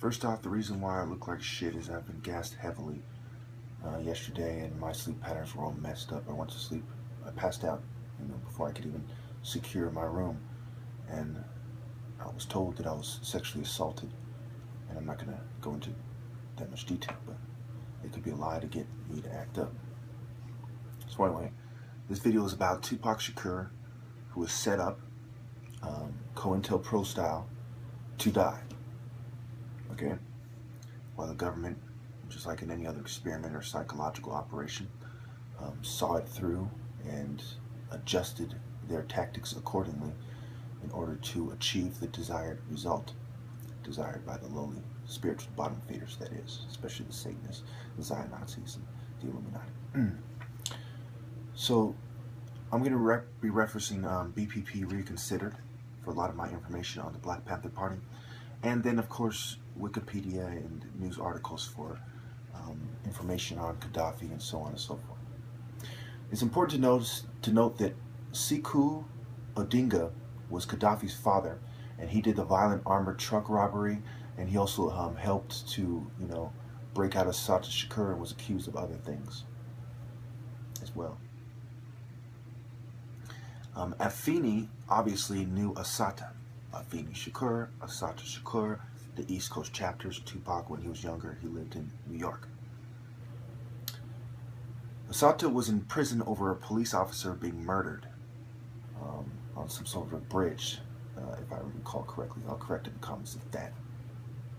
First off, the reason why I look like shit is I've been gassed heavily yesterday, and my sleep patterns were all messed up. I went to sleep, I passed out, before I could even secure my room, and I was told that I was sexually assaulted, and I'm not gonna go into that much detail, but it could be a lie to get me to act up. So anyway, this video is about Tupac Shakur, who was set up, COINTELPRO style, to die. Okay? While the government, just like in any other experiment or psychological operation, saw it through and adjusted their tactics accordingly in order to achieve the desired result, desired by the lowly spiritual bottom feeders, that is, especially the Satanists, the Zion Nazis, and the Illuminati. So, I'm going to be referencing BPP Reconsidered for a lot of my information on the Black Panther Party, and then, of course, Wikipedia and news articles for information on Gaddafi and so on and so forth. It's important to note that Sekou Odinga was Gaddafi's father, and he did the violent armored truck robbery, and he also helped to, break out Assata Shakur and was accused of other things as well. Afeni obviously knew Assata. Afeni Shakur, Assata Shakur, the East Coast chapters. Tupac, when he was younger, he lived in New York. Assata was in prison over a police officer being murdered on some sort of a bridge, if I recall correctly. I'll correct in the comments if that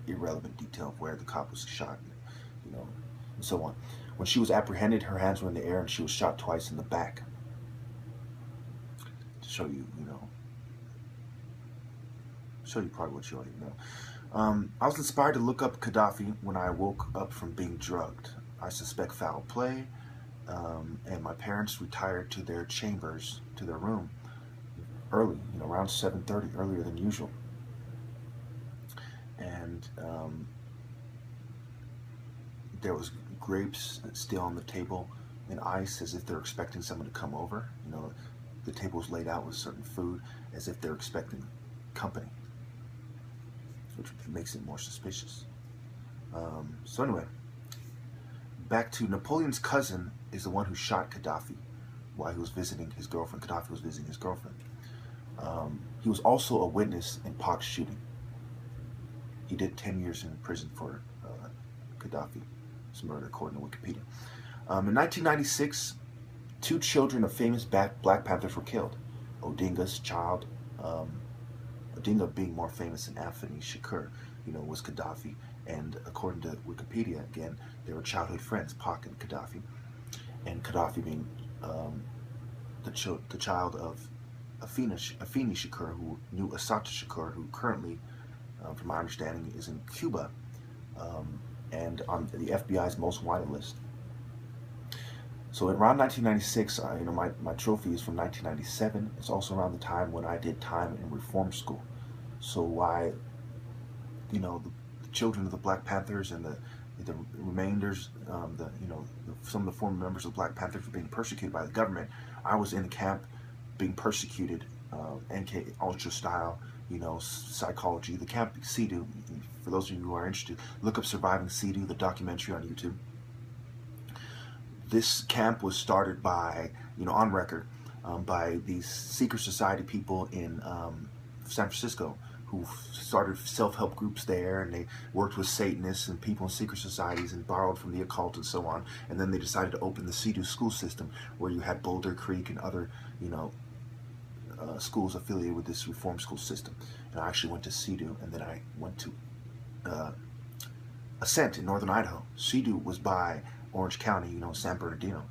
irrelevant detail of where the cop was shot, and so on. When she was apprehended, her hands were in the air and she was shot twice in the back. To show you, show you probably what you already know. I was inspired to look up Gaddafi when I woke up from being drugged. I suspect foul play, and my parents retired to their chambers, to their room, early, around 7:30, earlier than usual. And there was grapes still on the table and ice, as if they're expecting someone to come over. The table was laid out with certain food, as if they're expecting company, which makes it more suspicious. So anyway, back to Napoleon's cousin is the one who shot Gaddafi while he was visiting his girlfriend. Gaddafi was visiting his girlfriend. He was also a witness in Pac's shooting. He did 10 years in prison for Gaddafi's murder, according to Wikipedia. In 1996, 2 children of famous Black Panthers were killed. Odinga's child, Odinga being more famous than Afeni Shakur, was Gaddafi. And according to Wikipedia, again, they were childhood friends, Pac and Gaddafi. And Gaddafi being the child of Afeni Shakur, who knew Assata Shakur, who currently, from my understanding, is in Cuba and on the FBI's most wanted list. So around 1996, my trophy is from 1997. It's also around the time when I did time in reform school. So why, the children of the Black Panthers and the remainders, some of the former members of the Black Panthers were being persecuted by the government. I was in the camp being persecuted, NK Ultra style, psychology. The camp CEDU, for those of you who are interested, look up Surviving CEDU, the documentary on YouTube. This camp was started by, on record, by these secret society people in San Francisco who started self-help groups there, and they worked with Satanists and people in secret societies and borrowed from the occult and so on. And then they decided to open the CEDU school system, where you had Boulder Creek and other, schools affiliated with this reform school system. And I actually went to CEDU, and then I went to Ascent in northern Idaho. CEDU was by Orange County, San Bernardino,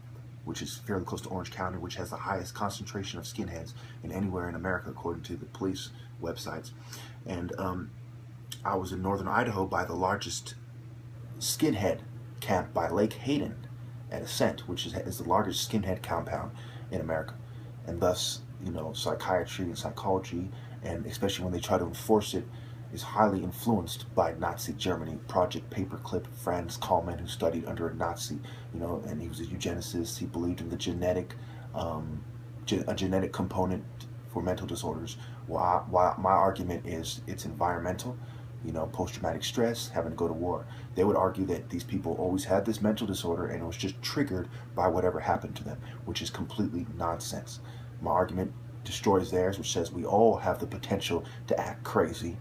which is fairly close to Orange County, which has the highest concentration of skinheads in anywhere in America, according to the police websites. And I was in northern Idaho by the largest skinhead camp by Lake Hayden at Ascent, which is the largest skinhead compound in America. And thus, psychiatry and psychology, and especially when they try to enforce it, is highly influenced by Nazi Germany. Project Paperclip, Franz Kallman, who studied under a Nazi, and he was a eugenicist. He believed in the genetic component for mental disorders. While my argument is it's environmental, post-traumatic stress, having to go to war. They would argue that these people always had this mental disorder and it was just triggered by whatever happened to them, which is completely nonsense. My argument destroys theirs, which says we all have the potential to act crazy.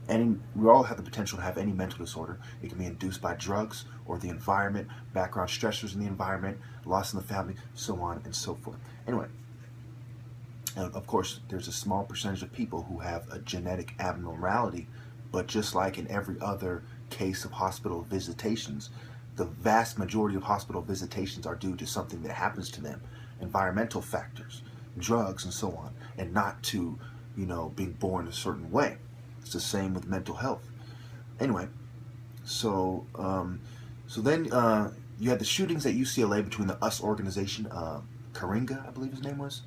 We all have the potential to have any mental disorder. It can be induced by drugs or the environment, background stressors in the environment, loss in the family, so on and so forth. Anyway, and of course, there's a small percentage of people who have a genetic abnormality, but just like in every other case of hospital visitations, the vast majority of hospital visitations are due to something that happens to them, environmental factors, drugs, and so on, and not to, being born a certain way. It's the same with mental health. Anyway, so then you had the shootings at UCLA between the US organization, Karinga, I believe his name was,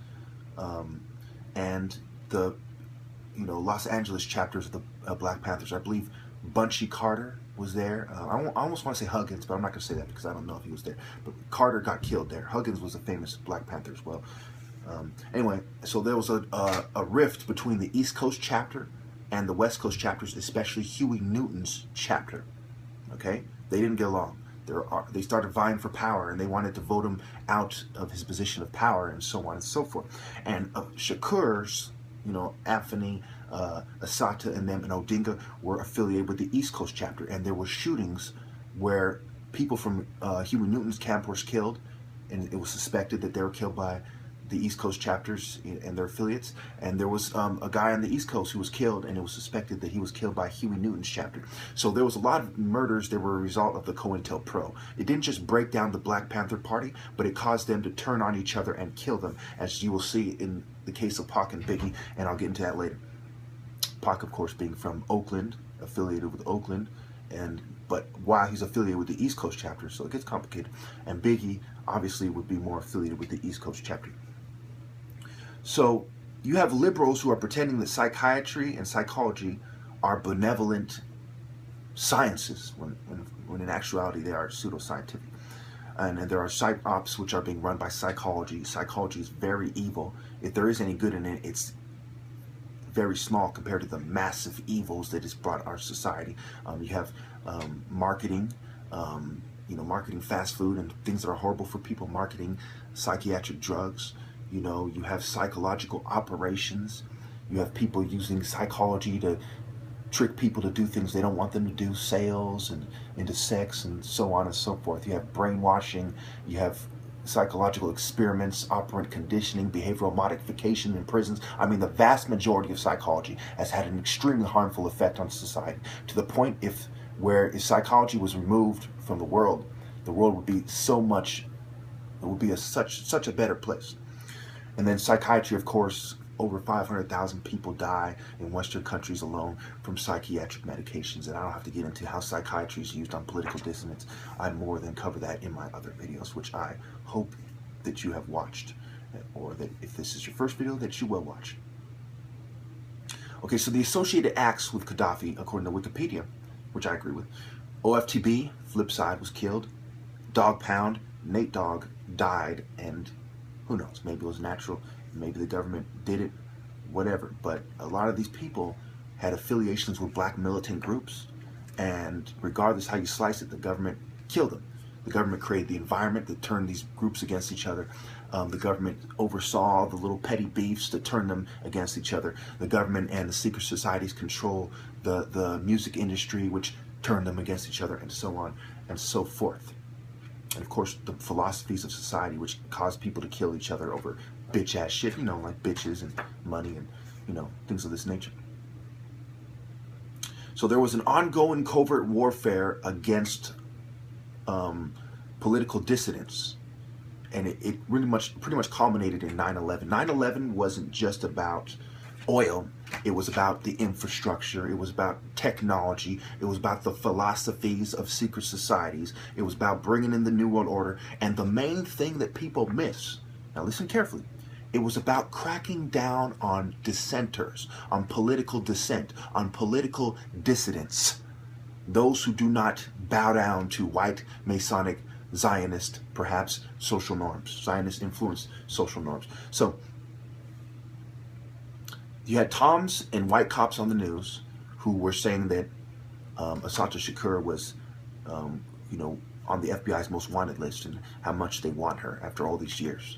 and the Los Angeles chapters of the Black Panthers. I believe Bunchy Carter was there. I almost want to say Huggins, but I'm not going to say that because I don't know if he was there. But Carter got killed there. Huggins was a famous Black Panther as well. Anyway, so there was a rift between the East Coast chapter and the West Coast chapters, especially Huey Newton's chapter. Okay, they didn't get along. They started vying for power, and they wanted to vote him out of his position of power, and so on and so forth. And Shakur's, Anthony, Asata, and them, and Odinga were affiliated with the East Coast chapter, and there were shootings where people from Huey Newton's camp were killed, and it was suspected that they were killed by the East Coast chapters and their affiliates. And there was a guy on the East Coast who was killed, and it was suspected that he was killed by Huey Newton's chapter. So there was a lot of murders that were a result of the COINTELPRO. It didn't just break down the Black Panther Party, but it caused them to turn on each other and kill them, as you will see in the case of Pac and Biggie, and I'll get into that later. Pac, of course, being from Oakland, affiliated with Oakland, but while he's affiliated with the East Coast chapter, so it gets complicated. And Biggie, obviously, would be more affiliated with the East Coast chapter. So you have liberals who are pretending that psychiatry and psychology are benevolent sciences, when in actuality they are pseudoscientific. And there are psych ops which are being run by psychology. Psychology is very evil. If there is any good in it, it's very small compared to the massive evils that it's brought our society. You have marketing, marketing fast food and things that are horrible for people, marketing psychiatric drugs. You have psychological operations. You have people using psychology to trick people to do things they don't want them to do, sales and into sex and so on and so forth. You have brainwashing. You have psychological experiments, operant conditioning, behavioral modification in prisons. I mean, the vast majority of psychology has had an extremely harmful effect on society, to the point if psychology was removed from the world would be such a better place. And then psychiatry, of course, over 500,000 people die in Western countries alone from psychiatric medications. And I don't have to get into how psychiatry is used on political dissidents. I more than cover that in my other videos, which I hope that you have watched, or that if this is your first video, that you will watch. Okay, so the associated acts with Gaddafi, according to Wikipedia, which I agree with: OFTB, Flip Side, was killed. Dog Pound, Nate Dogg died, and who knows, maybe it was natural, maybe the government did it, whatever. But a lot of these people had affiliations with black militant groups, and regardless how you slice it, the government killed them. The government created the environment that turned these groups against each other. The government oversaw the little petty beefs that turned them against each other. The government and the secret societies control the music industry, which turned them against each other, and so on and so forth. And of course, the philosophies of society, which cause people to kill each other over bitch-ass shit, like bitches and money and, things of this nature. So there was an ongoing covert warfare against political dissidents. And it really pretty much culminated in 9/11. 9/11 wasn't just about oil. It was about the infrastructure. It was about technology. It was about the philosophies of secret societies. It was about bringing in the New World Order. And the main thing that people miss, now listen carefully, it was about cracking down on dissenters, on political dissent, on political dissidents, those who do not bow down to white Masonic, Zionist, perhaps, social norms, Zionist-influenced social norms. So you had Toms and white cops on the news who were saying that Asata Shakur was, you know, on the FBI's most wanted list, and how much they want her after all these years.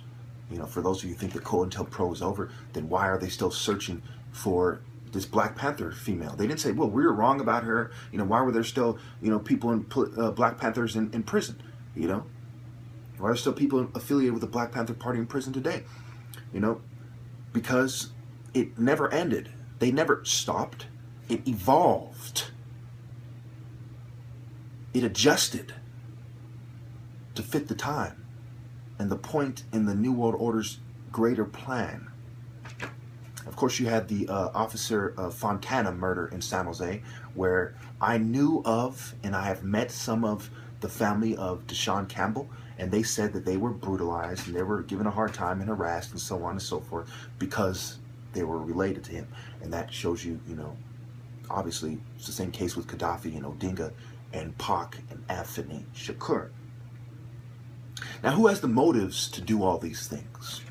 You know, for those of you who think the COINTELPRO is over, then why are they still searching for this Black Panther female? They didn't say, well, we were wrong about her. You know, why were there still, you know, people in Black Panthers in prison? You know, why are there still people affiliated with the Black Panther Party in prison today? You know, because it never ended. They never stopped. It evolved. It adjusted to fit the time and the point in the New World Order's greater plan. Of course, you had the Officer Fontana murder in San Jose, where I knew of and I have met some of the family of Deshaun Campbell, and they said that they were brutalized and they were given a hard time and harassed and so on and so forth because they were related to him. And that shows you, you know, obviously it's the same case with Gaddafi and Odinga and Pac and Anthony Shakur. Now, who has the motives to do all these things?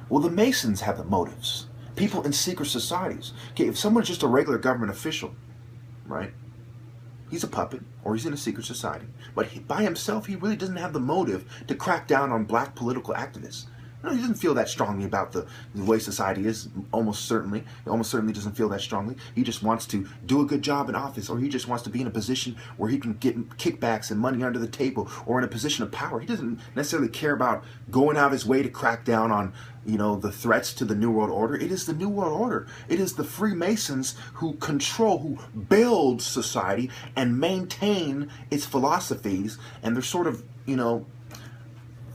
Well, the Masons have the motives. People in secret societies. Okay, if someone's just a regular government official, right? He's a puppet, or he's in a secret society. But by himself, he really doesn't have the motive to crack down on black political activists. No, he doesn't feel that strongly about the way society is, almost certainly. He almost certainly doesn't feel that strongly. He just wants to do a good job in office, or he just wants to be in a position where he can get kickbacks and money under the table, or in a position of power. He doesn't necessarily care about going out of his way to crack down on, you know, the threats to the New World Order. It is the New World Order. It is the Freemasons who control, who build society and maintain its philosophies, and they're sort of, you know,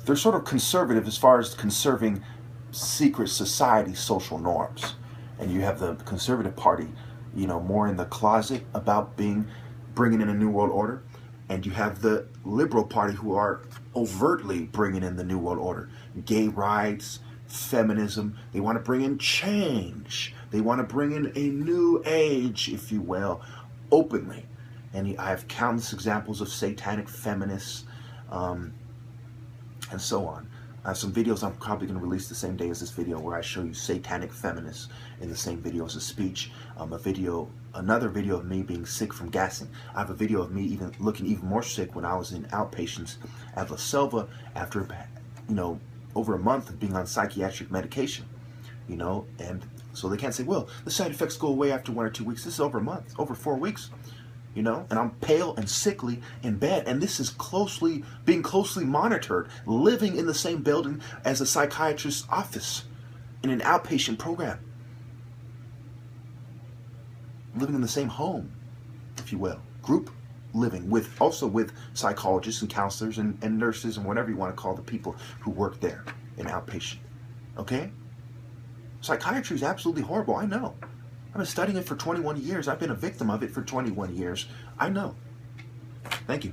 they're sort of conservative as far as conserving secret society social norms. And you have the Conservative Party, you know, more in the closet about bringing in a New World Order. And you have the Liberal Party who are overtly bringing in the New World Order. Gay rights, feminism. They want to bring in change. They want to bring in a new age, if you will, openly. And I have countless examples of satanic feminists, and so on. I have some videos I'm probably going to release the same day as this video where I show you satanic feminists in the same video as a speech. Another video of me being sick from gassing. I have a video of me even looking even more sick when I was in outpatients at La Selva after, you know, over a month of being on psychiatric medication, you know, and so they can't say, well, the side effects go away after 1 or 2 weeks. This is over a month, over 4 weeks. You know, and I'm pale and sickly in bed, and this is being closely monitored, living in the same building as a psychiatrist's office in an outpatient program, living in the same home, if you will, group living also with psychologists and counselors and nurses and whatever you want to call the people who work there in outpatient. Okay? Psychiatry is absolutely horrible, I know. I've been studying it for 21 years. I've been a victim of it for 21 years. I know. Thank you.